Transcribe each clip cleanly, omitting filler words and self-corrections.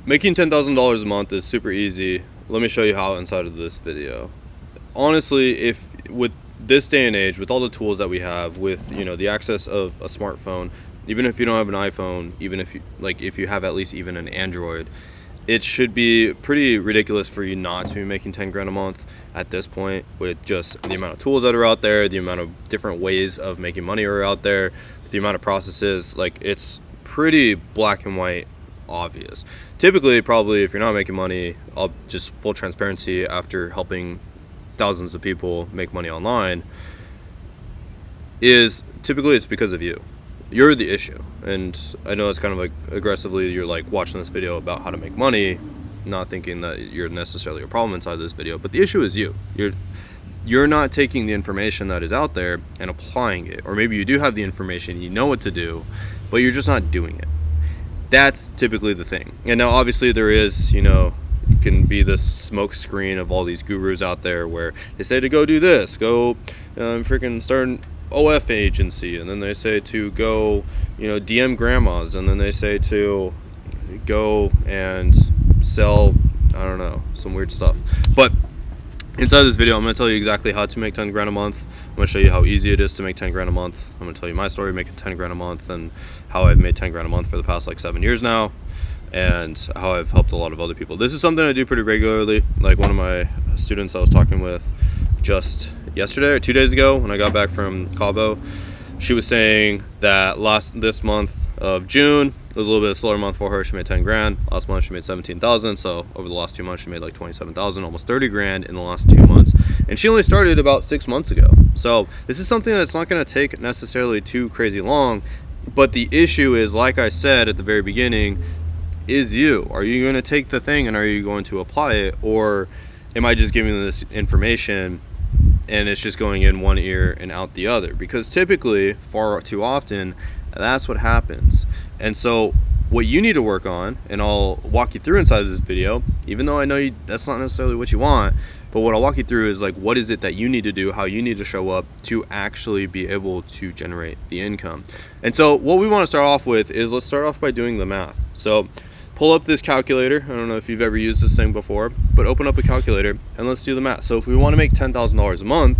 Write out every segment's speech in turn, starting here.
Making $10,000 a month is super easy. Let me show you how inside of this video. Honestly, if with this day and age, with all the tools that we have, with the access of a smartphone, even if you don't have an iPhone, even if you have at least even an Android, it should be pretty ridiculous for you not to be making 10 grand a month at this point, with just the amount of tools that are out there, the amount of different ways of making money are out there, the amount of processes. Like, it's pretty black and white obvious. Typically, probably, if you're not making money, I'll just full transparency, after helping thousands of people make money online, is typically it's because of you. You're the issue. And I know it's kind of like aggressively, you're like watching this video about how to make money, not thinking that you're necessarily a problem inside this video, but the issue is you. You're not taking the information that is out there and applying it. Or maybe you do have the information, you know what to do, but you're just not doing it. That's typically the thing. And now obviously there is, can be this smoke screen of all these gurus out there where they say to go do this, go freaking start an OF agency, and then they say to go DM grandmas, and then they say to go and sell, I don't know, some weird stuff. But inside this video, I'm going to tell you exactly how to make 10 grand a month. I'm going to show you how easy it is to make 10 grand a month. I'm going to tell you my story making 10 grand a month, and how I've made 10 grand a month for the past 7 years now, and how I've helped a lot of other people. This is something I do pretty regularly. Like, one of my students I was talking with just yesterday or 2 days ago when I got back from Cabo, she was saying that this month of June was a little bit of a slower month for her. She made 10 grand. Last month she made 17,000. So over the last 2 months she made 27,000, almost 30 grand in the last 2 months. And she only started about 6 months ago. So this is something that's not going to take necessarily too crazy long. But the issue is, like I said at the very beginning, is you. Are you going to take the thing and are you going to apply it? Or am I just giving this information and it's just going in one ear and out the other? Because typically, far too often, that's what happens. And so what you need to work on, and I'll walk you through inside of this video, even though I know that's not necessarily what you want, but what I'll walk you through is what is it that you need to do, how you need to show up to actually be able to generate the income. And so what we want to start off with is, let's start off by doing the math. So pull up this calculator. I don't know if you've ever used this thing before, but open up a calculator and let's do the math. So if we want to make $10,000 a month,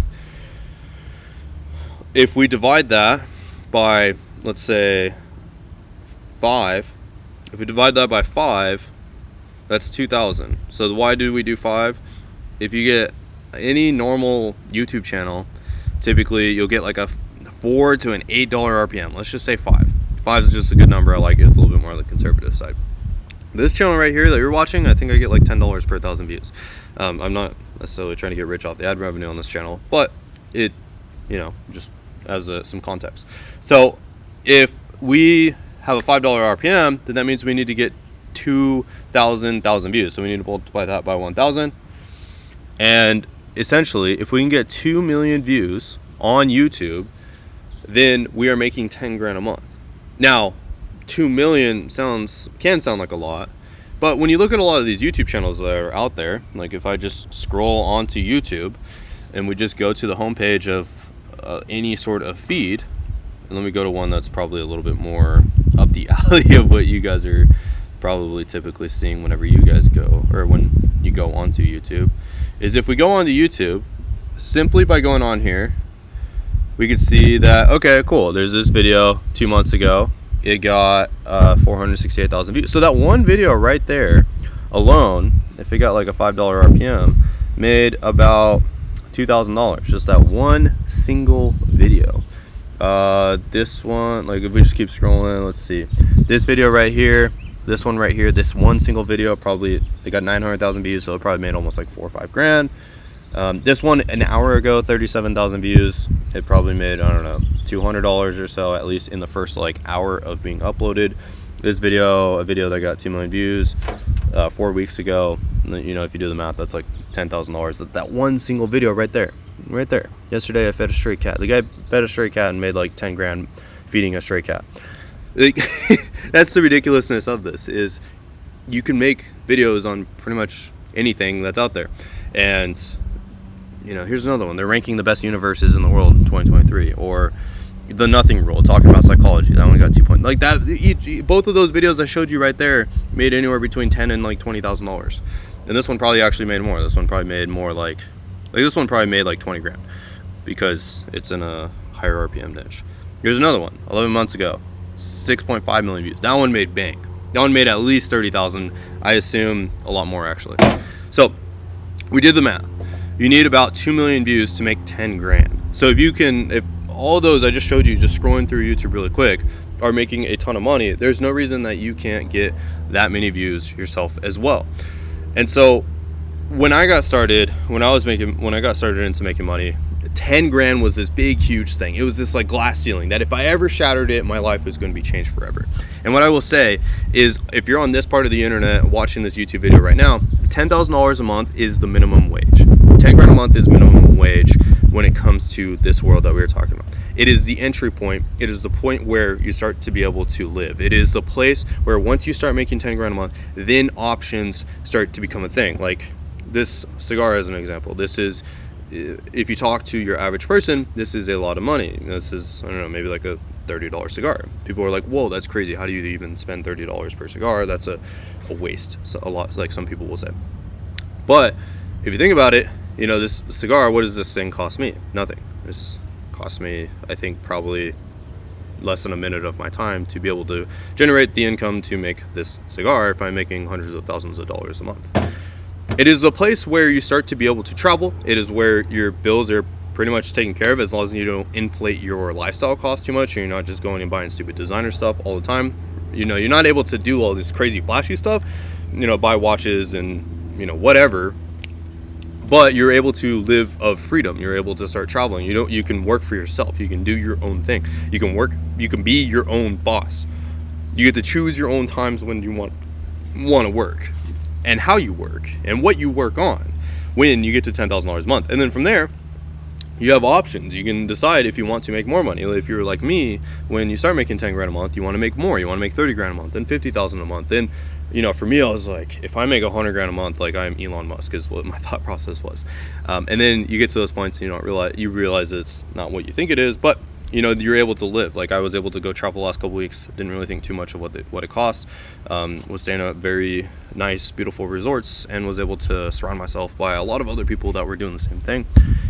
if we divide that by, let's say, 5, if we divide that by 5, that's 2,000. So why do we do 5? If you get any normal YouTube channel, typically you'll get like a $4 to an $8 RPM. Let's just say 5. 5 is just a good number. I like it. It's a little bit more on the conservative side. This channel right here that you're watching, I think I get like $10 per 1,000 views. I'm not necessarily trying to get rich off the ad revenue on this channel, but it, just as some context. So if we have a $5 RPM, then that means we need to get 2,000 views. So we need to multiply that by 1,000. And essentially, if we can get 2 million views on YouTube, then we are making 10 grand a month. Now, 2 million can sound like a lot, but when you look at a lot of these YouTube channels that are out there, like if I just scroll onto YouTube and we just go to the homepage of any sort of feed, and let me go to one that's probably a little bit more up the alley of what you guys are probably typically seeing whenever you guys go, or when you go onto YouTube, is if we go onto YouTube, simply by going on here, we can see that, okay, cool, there's this video 2 months ago. It got 468,000 views. So that one video right there alone, if it got like a $5 RPM, made about $2,000. Just that one single video. This one, if we just keep scrolling, let's see. This video right here, this one right here, this one single video, probably it got 900,000 views, so it probably made almost like 4 or 5 grand. This one an hour ago, 37,000 views. It probably made, I don't know, $200 or so, at least in the first hour of being uploaded. This video, a video that got 2 million views 4 weeks ago, if you do the math, that's like $10,000. That one single video right there. Yesterday I fed a stray cat. The guy fed a stray cat and made like 10 grand feeding a stray cat. That's the ridiculousness of this, is you can make videos on pretty much anything that's out there. And here's another one. They're ranking the best universes in the world in 2023. Or the nothing rule, talking about psychology, that one got 2 points. Like that, both of those videos I showed you right there made anywhere between $10,000 and like $20,000. And this one probably actually made more. This one probably made more like this one probably made like 20 grand because it's in a higher RPM niche. Here's another one, 11 months ago, 6.5 million views. That one made bank. That one made at least 30,000. I assume a lot more actually. So we did the math. You need about 2 million views to make 10 grand. So if all those I just showed you, just scrolling through YouTube really quick, are making a ton of money, there's no reason that you can't get that many views yourself as well. And so when I got started into making money, 10 grand was this big, huge thing. It was this like glass ceiling that if I ever shattered it, my life was going to be changed forever. And what I will say is, if you're on this part of the internet watching this YouTube video right now, $10,000 a month is the minimum wage. 10 grand a month is minimum wage when it comes to this world that we were talking about. It is the entry point. It is the point where you start to be able to live. It is the place where once you start making 10 grand a month, then options start to become a thing. Like this cigar as an example. This is, if you talk to your average person, this is a lot of money. This is, I don't know, maybe like a $30 cigar. People are like, whoa, that's crazy. How do you even spend $30 per cigar? That's a waste. So a lot, like some people will say. But if you think about it, this cigar, what does this thing cost me? Nothing. This cost me, I think, probably less than a minute of my time to be able to generate the income to make this cigar if I'm making hundreds of thousands of dollars a month. It is the place where you start to be able to travel. It is where your bills are pretty much taken care of, as long as you don't inflate your lifestyle cost too much, and you're not just going and buying stupid designer stuff all the time. You're not able to do all this crazy flashy stuff, buy watches and whatever, but you're able to live of freedom. You're able to start traveling. You can work for yourself. You can do your own thing. You can be your own boss. You get to choose your own times when you want to work, and how you work, and what you work on when you get to $10,000 a month. And then from there, you have options. You can decide if you want to make more money. If you're like me, when you start making 10 grand a month, you want to make more. You want to make 30 grand a month, then 50,000 a month. Then, for me, I was like, if I make 100 grand a month, like I'm Elon Musk is what my thought process was. And then you get to those points and you realize it's not what you think it is, but you're able to live. Like I was able to go travel the last couple weeks. Didn't really think too much of what it cost. Was staying at very nice, beautiful resorts, and was able to surround myself by a lot of other people that were doing the same thing.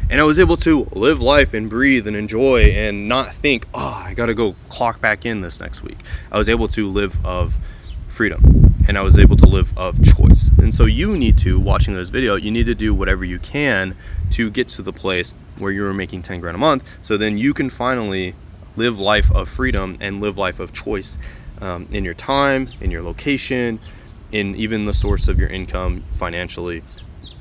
And I was able to live life and breathe and enjoy and not think, I gotta go clock back in this next week. I was able to live of freedom, and I was able to live of choice. And so you need to, watching this video, you need to do whatever you can to get to the place where you're making 10 grand a month, so then you can finally live life of freedom and live life of choice in your time, in your location, in even the source of your income, financially,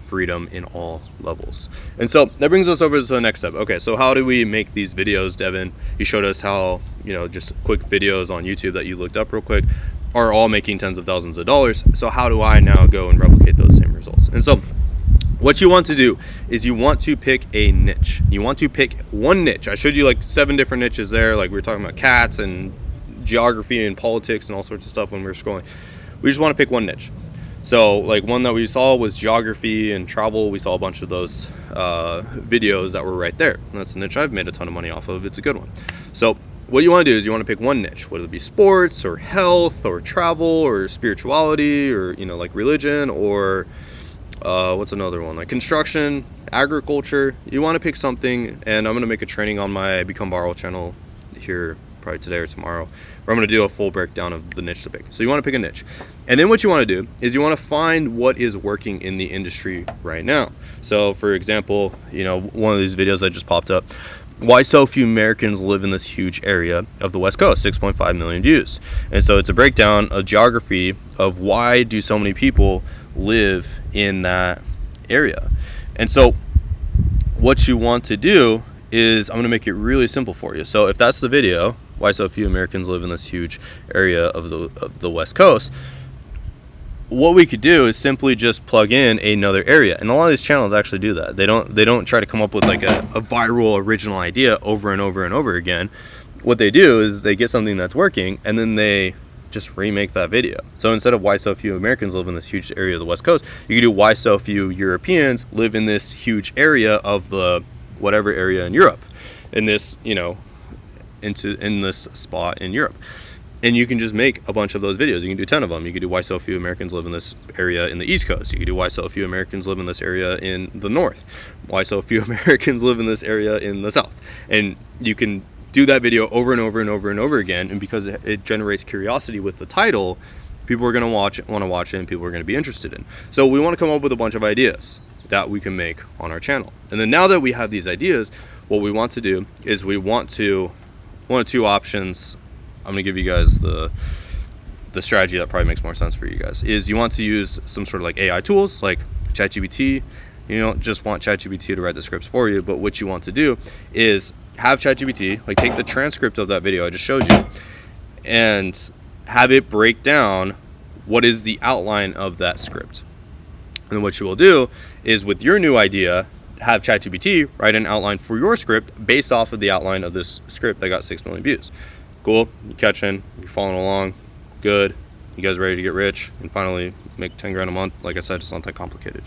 freedom in all levels. And so that brings us over to the next step. Okay, so how do we make these videos, Devin? You showed us how, just quick videos on YouTube that you looked up real quick are all making tens of thousands of dollars. So how do I now go and replicate those same results? And so what you want to do is you want to pick a niche. You want to pick one niche. I showed you like 7 different niches there. Like we were talking about cats and geography and politics and all sorts of stuff when we were scrolling. We just want to pick one niche. So like one that we saw was geography and travel. We saw a bunch of those videos that were right there. And that's a niche I've made a ton of money off of. It's a good one. So what you want to do is you want to pick one niche, whether it be sports or health or travel or spirituality or, like religion or what's another one, like construction, agriculture. You want to pick something, and I'm going to make a training on my Become Viral channel here probably today or tomorrow, where I'm going to do a full breakdown of the niche to pick. So you want to pick a niche, and then what you want to do is you want to find what is working in the industry right now. So for example, one of these videos that just popped up, why so few Americans live in this huge area of the West Coast, 6.5 million views. And so it's a breakdown of geography of why do so many people live in that area. And so what you want to do is I'm going to make it really simple for you. So if that's the video, why so few Americans live in this huge area of the West Coast, what we could do is simply just plug in another area. And a lot of these channels actually do that. They don't try to come up with like a viral original idea over and over and over again. What they do is they get something that's working, and then they just remake that video. So instead of why so few Americans live in this huge area of the West Coast, you could do why so few Europeans live in this huge area of the whatever area in Europe, in this in this spot in Europe. And you can just make a bunch of those videos. You can do 10 of them. You can do why so few Americans live in this area in the East Coast. You can do why so few Americans live in this area in the North. Why so few Americans live in this area in the South. And you can do that video over and over and over and over again. And because it generates curiosity with the title, people are going to want to watch it, and people are going to be interested in. So we want to come up with a bunch of ideas that we can make on our channel. And then now that we have these ideas, what we want to do is one of two options. I'm going to give you guys the strategy that probably makes more sense for you guys. Is you want to use some sort of like AI tools like ChatGPT. You don't just want ChatGPT to write the scripts for you, but what you want to do is have ChatGPT like take the transcript of that video I just showed you and have it break down what is the outline of that script. And what you will do is with your new idea, have ChatGPT write an outline for your script based off of the outline of this script that got 6 million views. Cool, you catching, you're following along, good. You guys ready to get rich and finally make 10 grand a month? Like I said, it's not that complicated.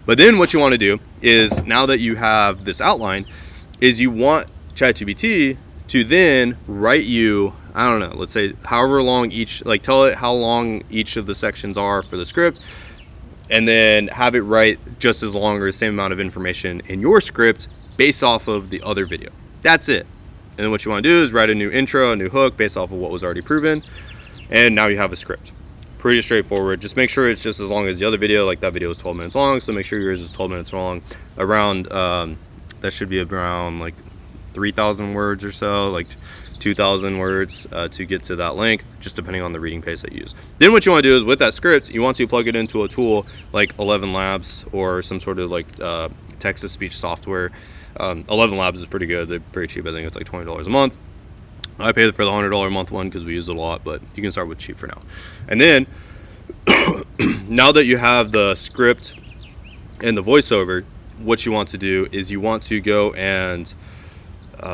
But then what you want to do is, now that you have this outline, is you want ChatGPT to then write you, I don't know, let's say however long each, like tell it how long each of the sections are for the script, and then have it write just as long or the same amount of information in your script based off of the other video. That's it. And then what you want to do is write a new intro, a new hook based off of what was already proven. And now you have a script. Pretty straightforward. Just make sure it's just as long as the other video. Like that video is 12 minutes long, so make sure yours is 12 minutes long. Around, that should be around like 3,000 words or so, like 2,000 words to get to that length, just depending on the reading pace that you use. Then what you want to do is with that script, you want to plug it into a tool like 11 Labs or some sort of like text-to-speech software. 11 Labs is pretty good. They're pretty cheap. I think it's like $20 a month. I pay for the $100 a month one because we use it a lot, but you can start with cheap for now. And then now that you have the script and the voiceover, what you want to do is you want to go and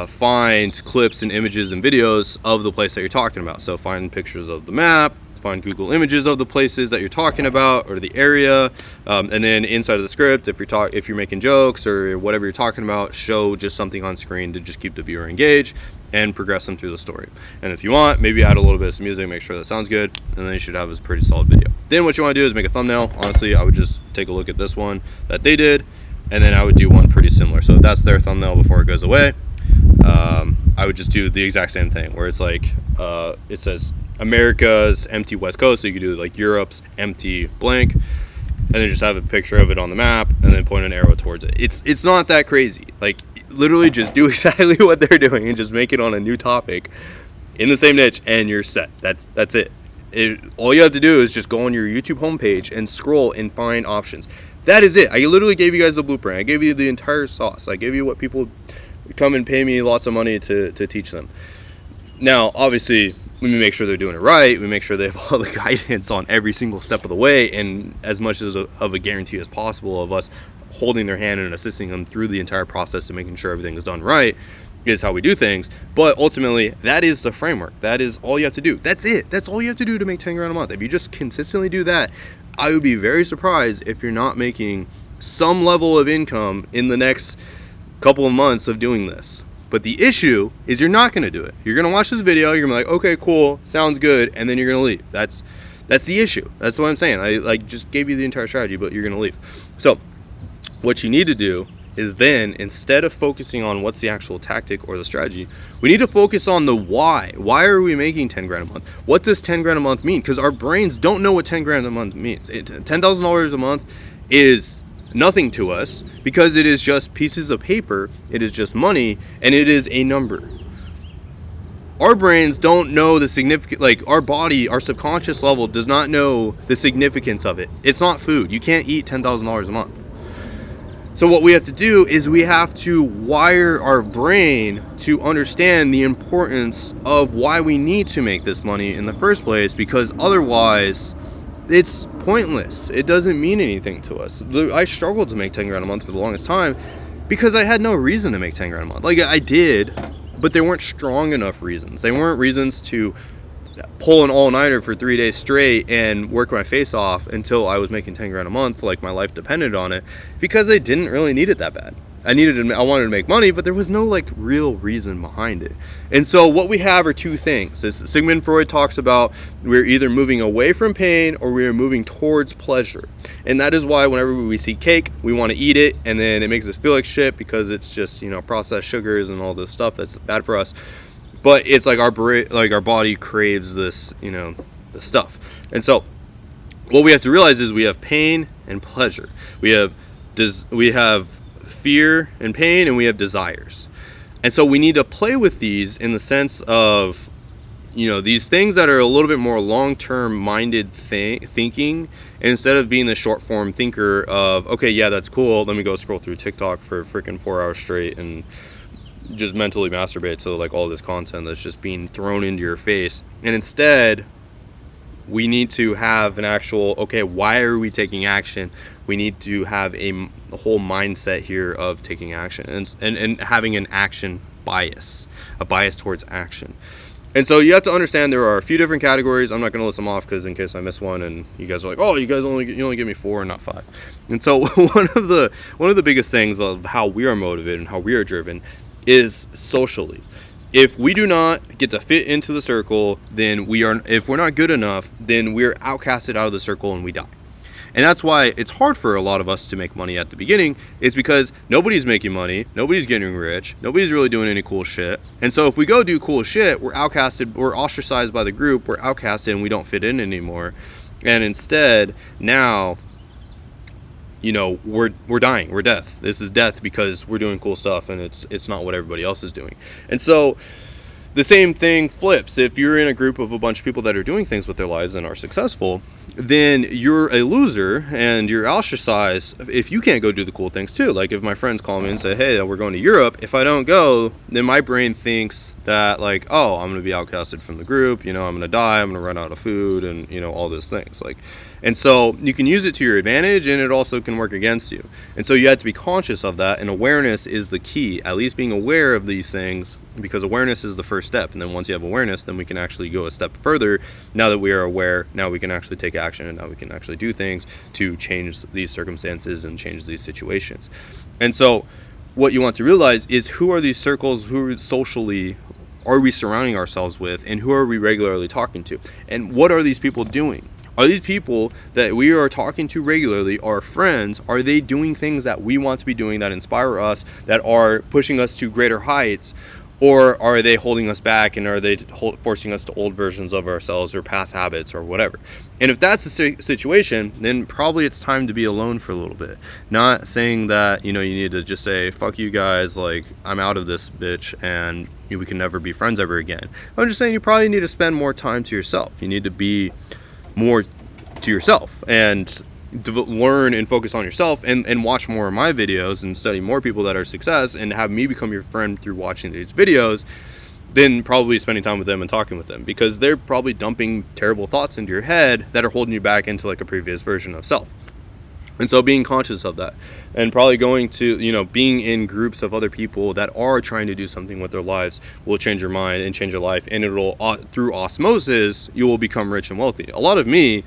find clips and images and videos of the place that you're talking about. So find pictures of the map, find Google images of the places that you're talking about or the area, and then inside of the script, if you're making jokes or whatever you're talking about, show just something on screen to just keep the viewer engaged and progress them through the story. And if you want, maybe add a little bit of some music, make sure that sounds good, and then you should have a pretty solid video. Then what you want to do is make a thumbnail. Honestly, I would just take a look at this one that they did, and then I would do one pretty similar. So if that's their thumbnail before it goes away, I would just do the exact same thing where it's like it says America's empty West Coast, so you could do like Europe's empty blank, and then just have a picture of it on the map and then point an arrow towards it. It's not that crazy. Like literally just do exactly what they're doing and just make it on a new topic in the same niche and you're set. That's it. All you have to do is just go on your YouTube homepage and scroll and find options. That is it. I literally gave you guys the blueprint. I gave you the entire sauce. I gave you what people come and pay me lots of money to teach them. Now, obviously, we make sure they're doing it right. We make sure they have all the guidance on every single step of the way, and as much of a guarantee as possible of us holding their hand and assisting them through the entire process and making sure everything is done right is how we do things. But ultimately, that is the framework. That is all you have to do. That's it. That's all you have to do to make 10 grand a month. If you just consistently do that, I would be very surprised if you're not making some level of income in the next couple of months of doing this. But the issue is you're not going to do it. You're going to watch this video, you're going to be like, okay, cool, sounds good, and then you're going to leave. That's the issue. That's what I'm saying. I like just gave you the entire strategy, but you're going to leave. So what you need to do is then, instead of focusing on what's the actual tactic or the strategy, we need to focus on the why. Why are we making 10 grand a month? What does 10 grand a month mean? Because our brains don't know what 10 grand a month means. $10,000 a month is nothing to us because it is just pieces of paper, it is just money, and it is a number. Our brains don't know the significance, like our body, our subconscious level does not know the significance of it. It's not food. You can't eat $10,000 a month. So what we have to do is we have to wire our brain to understand the importance of why we need to make this money in the first place, because otherwise it's pointless. It doesn't mean anything to us. I struggled to make 10 grand a month for the longest time because I had no reason to make 10 grand a month. Like I did, but they weren't strong enough reasons. They weren't reasons to pull an all-nighter for 3 days straight and work my face off until I was making 10 grand a month, like my life depended on it, because I didn't really need it that bad. I wanted to make money, but there was no like real reason behind it. And so what we have are two things. As Sigmund Freud talks about, we're either moving away from pain or we are moving towards pleasure. And that is why whenever we see cake, we want to eat it, and then it makes us feel like shit because it's just, processed sugars and all this stuff that's bad for us. But it's like our body craves this, the stuff. And so what we have to realize is we have pain and pleasure. We have fear and pain, and we have desires. And so we need to play with these in the sense of, these things that are a little bit more long-term minded thinking, instead of being the short form thinker of, okay, yeah, that's cool, let me go scroll through TikTok for freaking 4 hours straight and just mentally masturbate to like all this content that's just being thrown into your face. And instead, we need to have an actual, okay, why are we taking action? We need to have a whole mindset here of taking action and having an action bias, a bias towards action. And so you have to understand there are a few different categories. I'm not going to list them off because in case I miss one and you guys are like, oh, you only give me 4 and not 5. And so one of the biggest things of how we are motivated and how we are driven is socially. If we do not get to fit into the circle, then if we're not good enough, then we're outcasted out of the circle and we die. And that's why it's hard for a lot of us to make money at the beginning, is because nobody's making money, nobody's getting rich, nobody's really doing any cool shit. And so if we go do cool shit, we're outcasted, we're ostracized by the group, we're outcasted and we don't fit in anymore. And instead, now, we're dying, we're death. This is death because we're doing cool stuff and it's not what everybody else is doing. And so the same thing flips. If you're in a group of a bunch of people that are doing things with their lives and are successful, then you're a loser and you're ostracized if you can't go do the cool things too. Like if my friends call me and say, hey, we're going to Europe, if I don't go, then my brain thinks that like, oh, I'm going to be outcasted from the group, I'm going to die, I'm going to run out of food and, all those things. And so you can use it to your advantage and it also can work against you. And so you have to be conscious of that, and awareness is the key, at least being aware of these things, because awareness is the first step. And then once you have awareness, then we can actually go a step further. Now that we are aware, now we can actually take action, and now we can actually do things to change these circumstances and change these situations. And so what you want to realize is, who are these circles, who socially are we surrounding ourselves with, and who are we regularly talking to? And what are these people doing? Are these people that we are talking to regularly, our friends, are they doing things that we want to be doing, that inspire us, that are pushing us to greater heights? Or are they holding us back, and are they forcing us to old versions of ourselves or past habits or whatever? And if that's the situation, then probably it's time to be alone for a little bit. Not saying that, you need to just say, fuck you guys, like, I'm out of this bitch and we can never be friends ever again. I'm just saying you probably need to spend more time to yourself. You need to be more to yourself and learn and focus on yourself, and watch more of my videos and study more people that are success and have me become your friend through watching these videos, than probably spending time with them and talking with them, because they're probably dumping terrible thoughts into your head that are holding you back into like a previous version of self. And so being conscious of that, and probably going to, being in groups of other people that are trying to do something with their lives, will change your mind and change your life. And it'll, through osmosis, you will become rich and wealthy. A lot of me,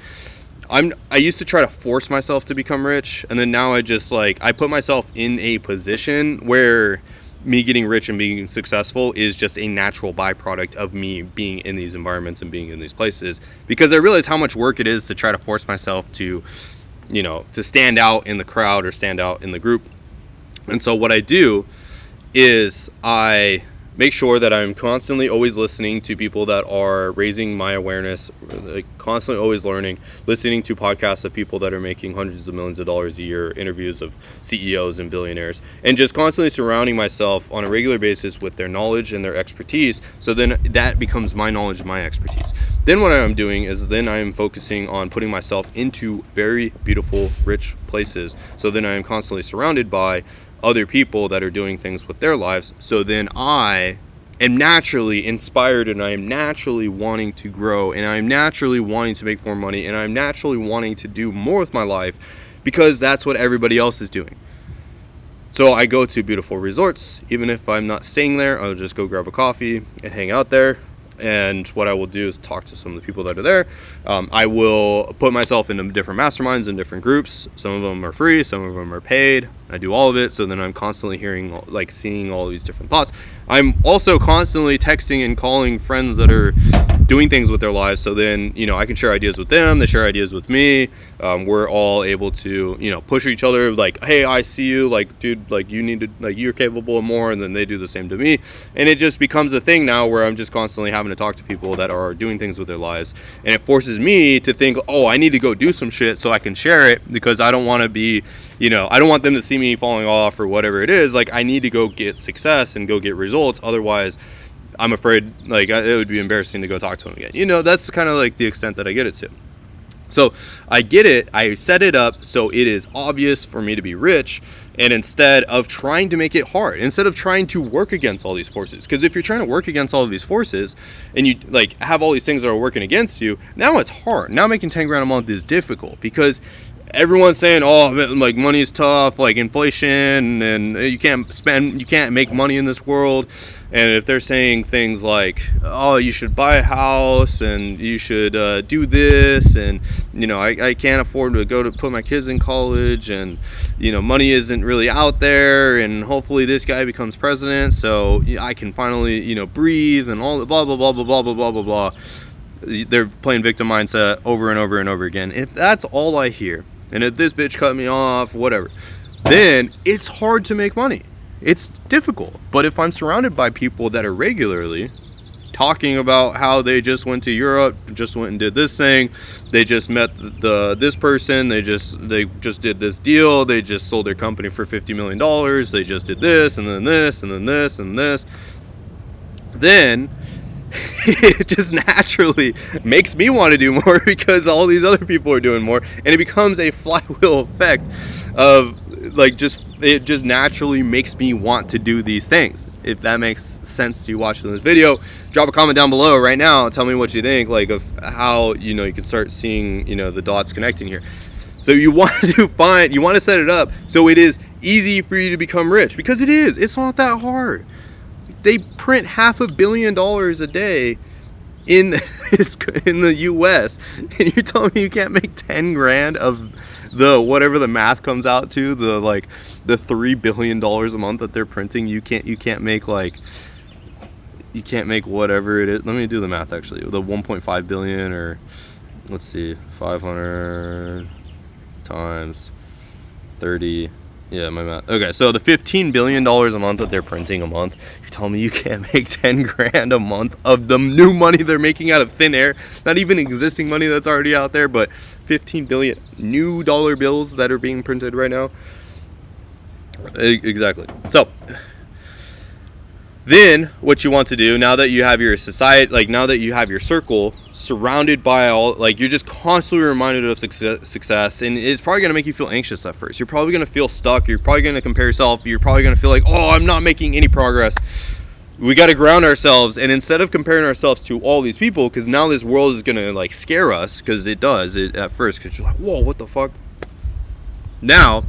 I used to try to force myself to become rich, and then now I just I put myself in a position where me getting rich and being successful is just a natural byproduct of me being in these environments and being in these places, because I realize how much work it is to try to force myself to to stand out in the crowd or stand out in the group. And so what I do is I make sure that I'm constantly always listening to people that are raising my awareness, constantly always learning, listening to podcasts of people that are making hundreds of millions of dollars a year, interviews of CEOs and billionaires, and just constantly surrounding myself on a regular basis with their knowledge and their expertise. So then that becomes my knowledge and my expertise. Then what I'm doing is then I'm focusing on putting myself into very beautiful, rich places. So then I am constantly surrounded by other people that are doing things with their lives. So then I am naturally inspired, and I am naturally wanting to grow, and I'm naturally wanting to make more money, and I'm naturally wanting to do more with my life, because that's what everybody else is doing. So I go to beautiful resorts. Even if I'm not staying there, I'll just go grab a coffee and hang out there. And what I will do is talk to some of the people that are there. I will put myself into different masterminds and different groups. Some of them are free, some of them are paid. I do all of it, so then I'm constantly hearing, like, seeing all these different thoughts. I'm also constantly texting and calling friends that are doing things with their lives, so then, you know, I can share ideas with them, they share ideas with me. We're all able to, you know, push each other, like, hey, I see you, like, dude, like, you need to, like, you're capable of more, and then they do the same to me. And it just becomes a thing now where I'm just constantly having to talk to people that are doing things with their lives, and it forces me to think, oh, I need to go do some shit so I can share it, because I don't want to be, you know, I don't want them to see me falling off or whatever it is. Like, I need to go get success and go get results, otherwise I'm afraid, like, it would be embarrassing to go talk to them again. You know, that's kind of like the extent that I get it to. So I get it, I set it up so it is obvious for me to be rich, and instead of trying to make it hard, instead of trying to work against all these forces, because if you're trying to work against all of these forces and you, like, have all these things that are working against you, now it's hard. Now making 10 grand a month is difficult, because everyone's saying, oh, like, money is tough, like inflation, and you can't make money in this world. And if they're saying things like, oh, you should buy a house and you should do this, and, you know, I can't afford to go to put my kids in college, and, you know, money isn't really out there, and hopefully this guy becomes president so I can finally, you know, breathe, and all the blah blah blah blah blah blah blah blah blah. They're playing victim mindset over and over and over again. If that's all I hear, and if this bitch cut me off, whatever, then it's hard to make money. It's difficult. But if I'm surrounded by people that are regularly talking about how they just went to Europe, just went and did this thing, they just met this person, they just did this deal, they just sold their company for $50 million, they just did this, and then this, and then this, and this, then it just naturally makes me want to do more, because all these other people are doing more, and it becomes a flywheel effect of, like, it just naturally makes me want to do these things. If that makes sense to you watching this video, drop a comment down below right now, tell me what you think, like, of how, you know, you can start seeing, you know, the dots connecting here. So you want to set it up so it is easy for you to become rich, because it's not that hard. They print $500 million a day in the US, and you're telling me you can't make 10 grand of the whatever the math comes out to, the $3 billion a month that they're printing. You can't make whatever it is. Let me do the math, actually. The 1.5 billion, or let's see, 500 times 30. Yeah, my math. Okay, so the $15 billion a month that they're printing a month, you're telling me you can't make 10 grand a month of the new money they're making out of thin air? Not even existing money that's already out there, but 15 billion new dollar bills that are being printed right now. Exactly. So then what you want to do, now that you have your society, like, now that you have your circle surrounded by all, like, you're just constantly reminded of success, and it's probably going to make you feel anxious at first. You're probably going to feel stuck. You're probably going to compare yourself. You're probably going to feel like, oh, I'm not making any progress. We got to ground ourselves, and instead of comparing ourselves to all these people, because now this world is going to, like, scare us, because it does it at first, because you're like, whoa, what the fuck? Now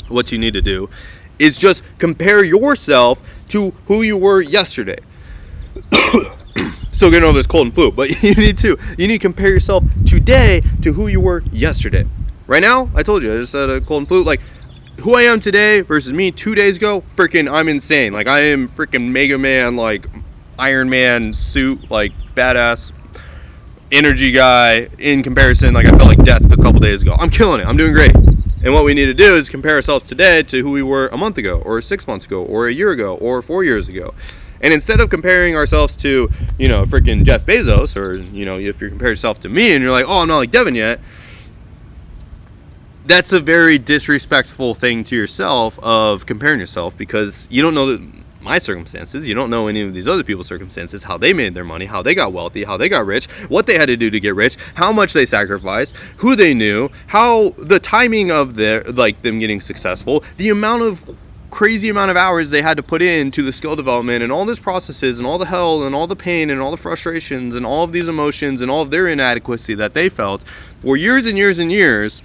what you need to do is just compare yourself to who you were yesterday. Still getting over this cold and flu, but you need to compare yourself today to who you were yesterday. Right now, I told you, I just had a cold and flu. Like, who I am today versus me 2 days ago, freaking, I'm insane. Like, I am freaking Mega Man, like, Iron Man suit, like, badass energy guy in comparison. Like, I felt like death a couple days ago. I'm killing it. I'm doing great. And what we need to do is compare ourselves today to who we were a month ago, or 6 months ago, or a year ago, or 4 years ago. And instead of comparing ourselves to, you know, freaking Jeff Bezos, or, you know, if you compare yourself to me and you're like, oh, I'm not like Devin yet, that's a very disrespectful thing to yourself of comparing yourself, because you don't know my circumstances, you don't know any of these other people's circumstances, how they made their money, how they got wealthy, how they got rich, what they had to do to get rich, how much they sacrificed, who they knew, how the timing of them getting successful, the crazy amount of hours they had to put into the skill development, and all these processes, and all the hell, and all the pain, and all the frustrations, and all of these emotions, and all of their inadequacy that they felt for years and years and years,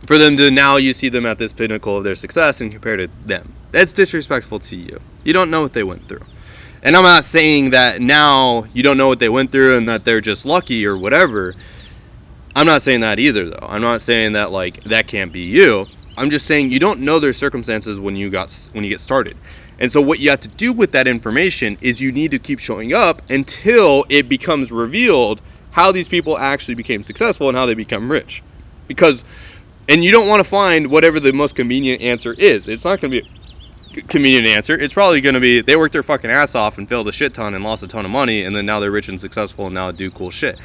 for them to now you see them at this pinnacle of their success and compare to them. That's disrespectful to you. You don't know what they went through. And I'm not saying that now you don't know what they went through and that they're just lucky or whatever. I'm not saying that either, though. I'm not saying that, like, that can't be you. I'm just saying you don't know their circumstances when you get started. And so what you have to do with that information is you need to keep showing up until it becomes revealed how these people actually became successful and how they become rich. And you don't want to find whatever the most convenient answer is. It's not going to be a convenient answer. It's probably going to be they worked their fucking ass off and failed a shit ton and lost a ton of money, and then now they're rich and successful and now do cool shit.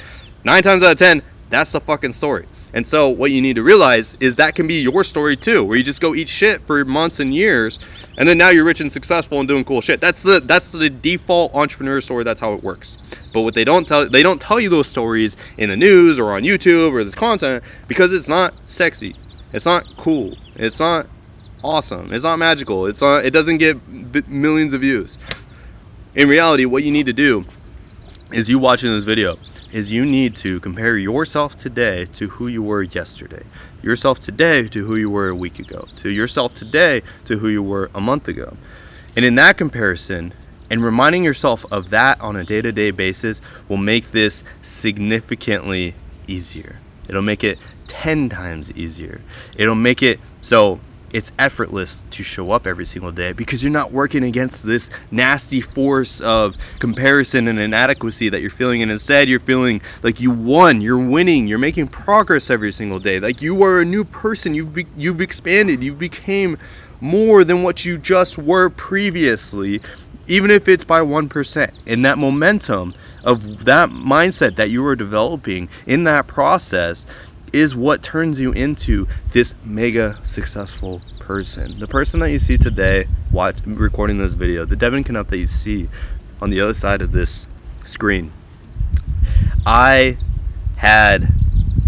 9 times out of 10, that's the fucking story. And so what you need to realize is that can be your story too, where you just go eat shit for months and years, and then now you're rich and successful and doing cool shit. That's the default entrepreneur story. That's how it works. But what they don't tell you those stories in the news or on YouTube or this content, because it's not sexy, it's not cool, it's not awesome, it's not magical, it doesn't get millions of views. In reality, what you need to do is, you watching this video, is you need to compare yourself today to who you were yesterday, yourself today to who you were a week ago, to yourself today to who you were a month ago. And in that comparison, and reminding yourself of that on a day-to-day basis, will make this significantly easier. It'll make it 10 times easier. It'll make it so it's effortless to show up every single day, because you're not working against this nasty force of comparison and inadequacy that you're feeling, and instead you're feeling like you won, you're winning, you're making progress every single day, like you are a new person, you've expanded, you became more than what you just were previously, even if it's by 1%. And that momentum of that mindset that you are developing in that process is what turns you into this mega successful person. The person that you see today recording this video, the Devin Canup that you see on the other side of this screen, I had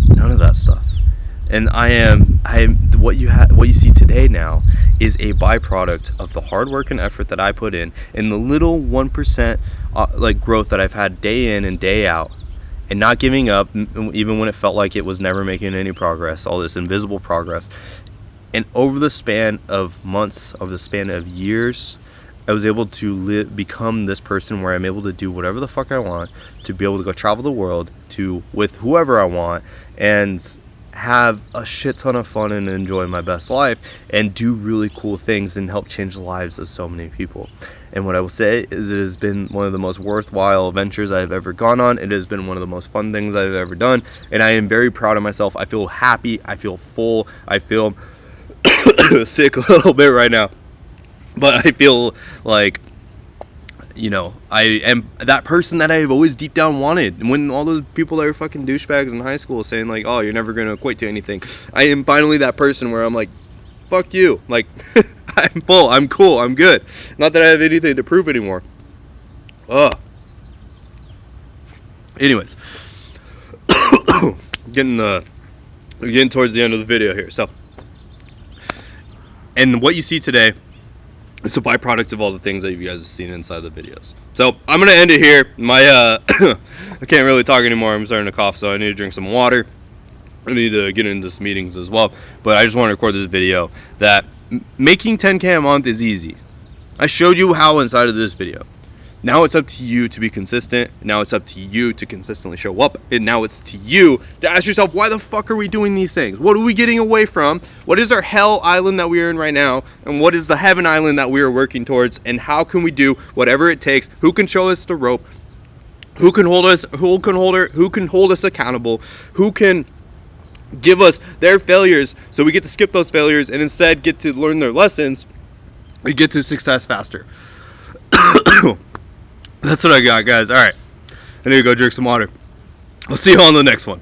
none of that stuff. And what you see today now is a byproduct of the hard work and effort that I put in, and the little 1% like growth that I've had day in and day out, and not giving up even when it felt like it was never making any progress, all this invisible progress. And over the span of months, over the span of years, I was able to become this person where I'm able to do whatever the fuck I want, to be able to go travel the world with whoever I want, and have a shit ton of fun and enjoy my best life, and do really cool things and help change the lives of so many people. And what I will say is, it has been one of the most worthwhile ventures I've ever gone on. It has been one of the most fun things I've ever done, and I am very proud of myself. I feel happy, I feel full, I feel sick a little bit right now, but I feel like, you know, I am that person that I've always deep down wanted. And when all those people that were fucking douchebags in high school saying like, oh, you're never going to equate to anything, I am finally that person where I'm like, fuck you. Like, I'm full, I'm cool, I'm good. Not that I have anything to prove anymore. Anyways, getting towards the end of the video here. So, and what you see today, it's a byproduct of all the things that you guys have seen inside the videos. So I'm going to end it here. I can't really talk anymore. I'm starting to cough, so I need to drink some water. I need to get into some meetings as well. But I just want to record this video that making 10K a month is easy. I showed you how inside of this video. Now it's up to you to be consistent. Now it's up to you to consistently show up. And now it's to you to ask yourself, why the fuck are we doing these things? What are we getting away from? What is our hell island that we are in right now? And what is the heaven island that we are working towards? And how can we do whatever it takes? Who can show us the rope? Who can hold us? Who can hold us accountable? Who can give us their failures so we get to skip those failures and instead get to learn their lessons? We get to success faster. That's what I got, guys. All right, I need to go drink some water. I'll see you on the next one.